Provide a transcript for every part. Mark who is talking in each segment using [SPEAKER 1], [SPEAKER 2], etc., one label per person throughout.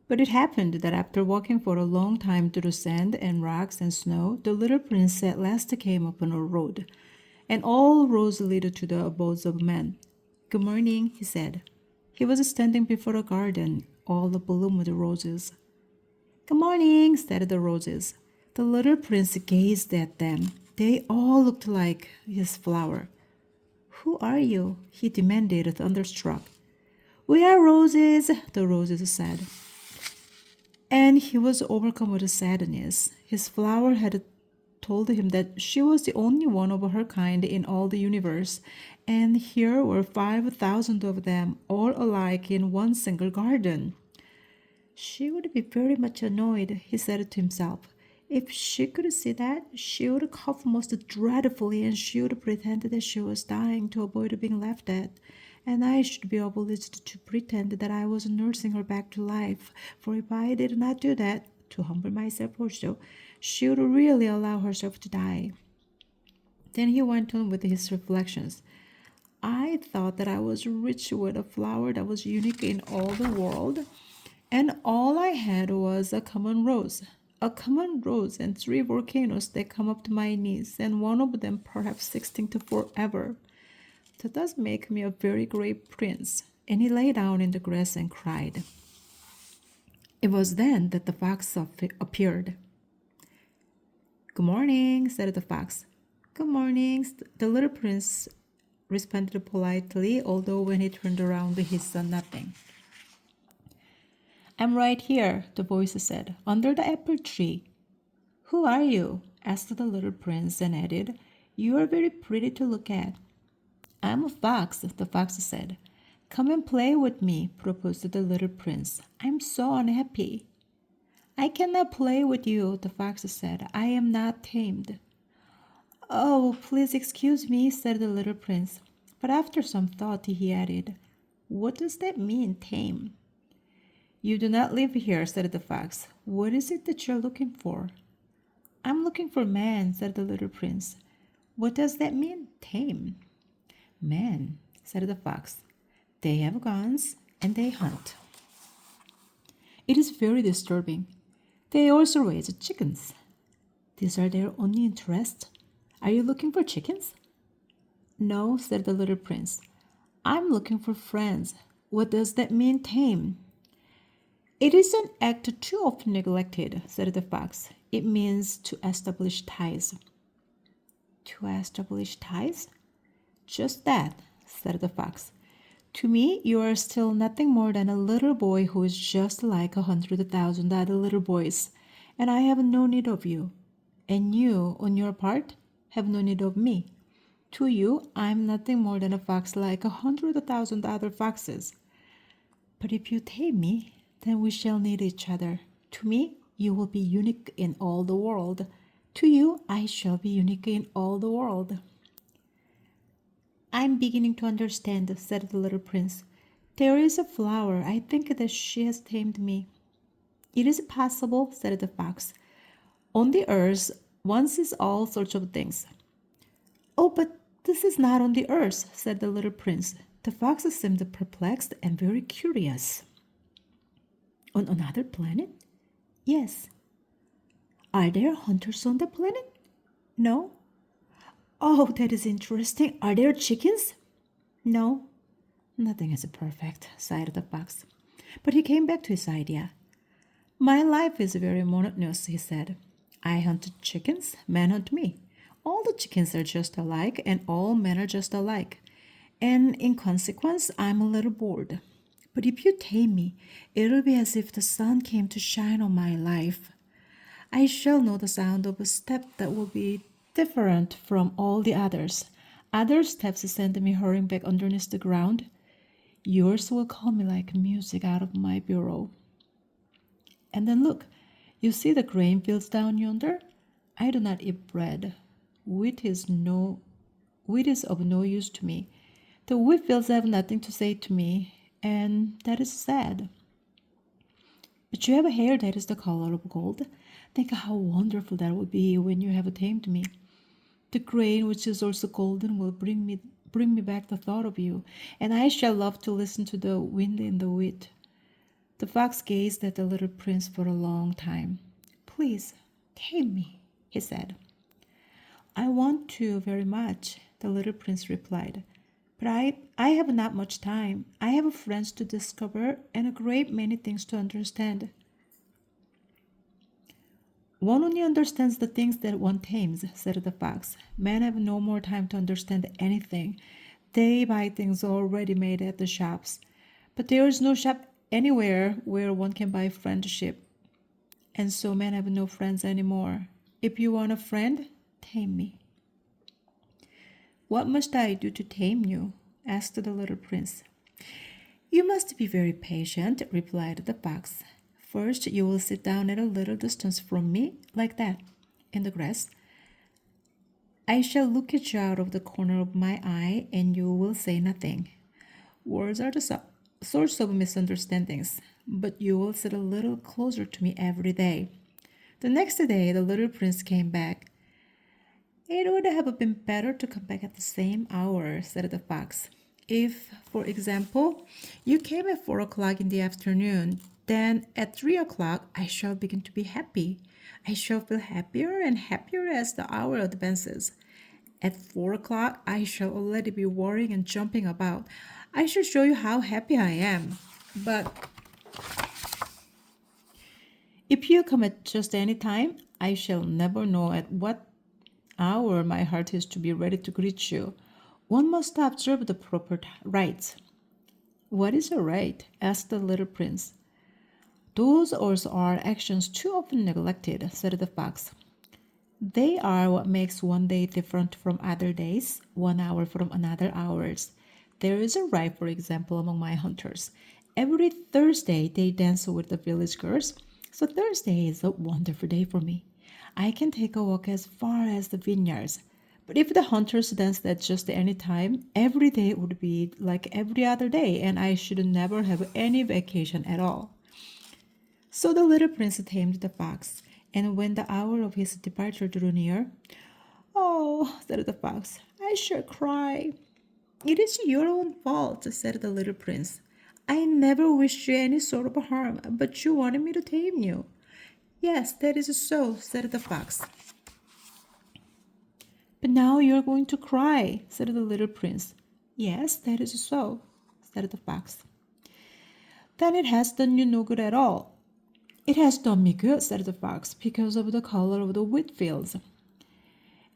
[SPEAKER 1] But it happened that after walking for a long time through sand and rocks and snow, the little prince at last came upon a road, and all roads lead to the abodes of men. Good morning, he said. He was standing before a garden, all abloom with roses. Good morning, said the roses. The little prince gazed at them. They all looked like his flower. Who are you? He demanded, thunderstruck. We are roses, the roses said. And he was overcome with sadness. His flower had told him that she was the only one of her kind in all the universe, and here were 5,000 of them, all alike in one single garden. She would be very much annoyed, he said to himself. If she could see that, she would cough most dreadfully and she would pretend that she was dying to avoid being laughed at. And I should be obliged to pretend that I was nursing her back to life, for if I did not do that, to humble myself also, she would really allow herself to die. Then he went on with his reflections. I thought that I was rich with a flower that was unique in all the world, and all I had was a common rose. A common rose and three volcanoes that come up to my knees, and one of them perhaps extinct forever. That does make me a very great prince. And he lay down in the grass and cried. It was then that the fox appeared. Good morning, said the fox. Good morning, the little prince responded politely, although when he turned around he saw nothing. I'm right here, the voice said, under the apple tree. Who are you? Asked the little prince and added, You are very pretty to look at. I'm a fox, the fox said. Come and play with me, proposed the little prince. I'm so unhappy. I cannot play with you, the fox said. I am not tamed. Oh, please excuse me, said the little prince. But after some thought, he added, What does that mean, tame? You do not live here, said the fox. What is it that you're looking for? I'm looking for man, said the little prince. What does that mean, tame? Men, said the fox. They have guns and they hunt. It is very disturbing. They also raise chickens. These are their only interests. Are you looking for chickens? No, said the little prince. I'm looking for friends. What does that mean, tame? It is an act too often neglected, said the fox. It means to establish ties. To establish ties? Just that, said the fox. To me, you are still nothing more than a little boy who is just like 100,000 other little boys, and I have no need of you. And you, on your part, have no need of me. To you, I am nothing more than a fox like 100,000 other foxes. But if you tame me, then we shall need each other. To me, you will be unique in all the world. To you, I shall be unique in all the world. I'm beginning to understand, said the little prince. There is a flower. I think that she has tamed me. It is possible, said the fox. On the earth, one sees all sorts of things. Oh, but this is not on the earth, said the little prince. The fox seemed perplexed and very curious. On another planet? Yes. Are there hunters on the planet? No. Oh, that is interesting. Are there chickens? No. Nothing is perfect, sighed the fox. But he came back to his idea. My life is very monotonous, he said. I hunt chickens, men hunt me. All the chickens are just alike, and all men are just alike. And in consequence, I'm a little bored. But if you tame me, it'll be as if the sun came to shine on my life. I shall know the sound of a step that will be different from all the others. Other steps send me hurrying back underneath the ground. Yours will call me like music out of my bureau. And then look, you see the grain fields down yonder? I do not eat bread. Wheat is of no use to me. The wheat fields have nothing to say to me, and that is sad. But you have a hair that is the color of gold. Think how wonderful that would be when you have tamed me. The grain, which is also golden, will bring me back the thought of you, and I shall love to listen to the wind in the wheat. The fox gazed at the little prince for a long time. Please, tame me, he said. I want to very much, the little prince replied. But I have not much time. I have friends to discover and a great many things to understand. One only understands the things that one tames, said the fox. Men have no more time to understand anything. They buy things already made at the shops. But there is no shop anywhere where one can buy friendship. And so men have no friends anymore. If you want a friend, tame me. What must I do to tame you? Asked the little prince. You must be very patient, replied the fox. First, you will sit down at a little distance from me, like that, in the grass. I shall look at you out of the corner of my eye, and you will say nothing. Words are the source of misunderstandings, but you will sit a little closer to me every day. The next day, the little prince came back. It would have been better to come back at the same hour, said the fox. If, for example, you came at 4 o'clock in the afternoon, then at 3 o'clock I shall begin to be happy. I shall feel happier and happier as the hour advances. At 4 o'clock I shall already be worrying and jumping about. I shall show you how happy I am. But if you come at just any time, I shall never know at what hour my heart is to be ready to greet you. One must observe the proper rites. What is a rite? Asked the little prince. Those also are actions too often neglected, said the fox. They are what makes one day different from other days, 1 hour from another hours. There is a rite, for example, among my hunters. Every Thursday they dance with the village girls, so Thursday is a wonderful day for me. I can take a walk as far as the vineyards. But if the hunters danced at just any time, every day would be like every other day, and I should never have any vacation at all. So the little prince tamed the fox, and when the hour of his departure drew near, Oh, said the fox, I shall cry. It is your own fault, said the little prince. I never wished you any sort of harm, but you wanted me to tame you. Yes, that is so, said the fox. But now you are going to cry, said the little prince. Yes, that is so, said the fox. Then it has done you no good at all. It has done me good, said the fox, because of the color of the wheat fields.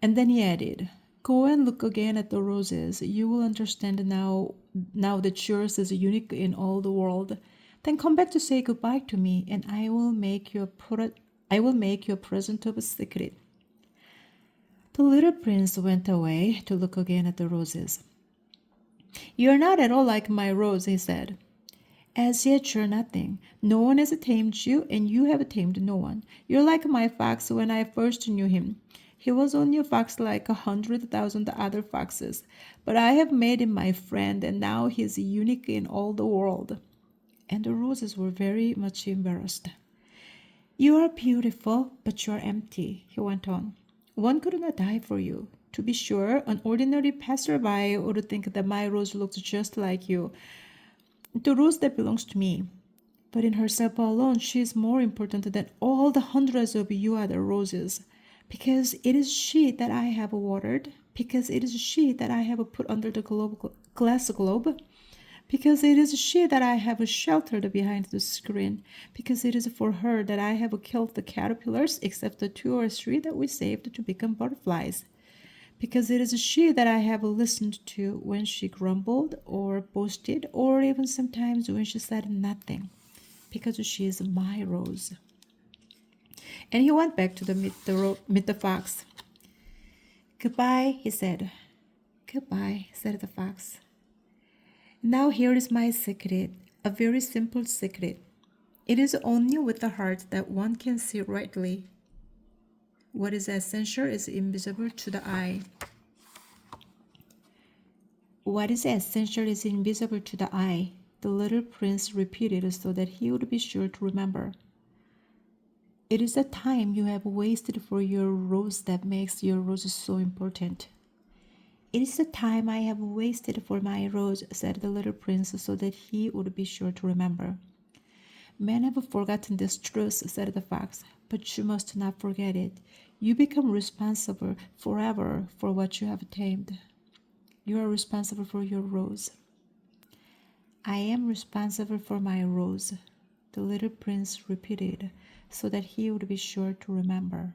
[SPEAKER 1] And then he added, Go and look again at the roses. You will understand now that yours is unique in all the world. Then come back to say goodbye to me, and I will make you a present of a secret. The little prince went away to look again at the roses. You are not at all like my rose, he said. As yet you're nothing. No one has tamed you, and you have tamed no one. You're like my fox when I first knew him. He was only a fox like 100,000 other foxes, but I have made him my friend, and now he is unique in all the world. And the roses were very much embarrassed. You are beautiful, but you are empty, he went on. One could not die for you. To be sure, an ordinary passerby would think that my rose looks just like you, the rose that belongs to me. But in herself alone, she is more important than all the hundreds of you other roses, because it is she that I have watered, because it is she that I have put under the glass globe, because it is she that I have sheltered behind the screen, because it is for her that I have killed the caterpillars, except the 2 or 3 that we saved to become butterflies, because it is she that I have listened to when she grumbled or boasted, or even sometimes when she said nothing, because she is my rose. And he went back to meet the fox. Goodbye, he said. Goodbye, said the fox. Now here is my secret, a very simple secret. It is only with the heart that one can see rightly. What is essential is invisible to the eye. What is essential is invisible to the eye, the little prince repeated so that he would be sure to remember. It is the time you have wasted for your rose that makes your rose so important. It is the time I have wasted for my rose, said the little prince so that he would be sure to remember. Men have forgotten this truth, said the fox, but you must not forget it. You become responsible forever for what you have tamed. You are responsible for your rose. I am responsible for my rose, the little prince repeated, so that he would be sure to remember.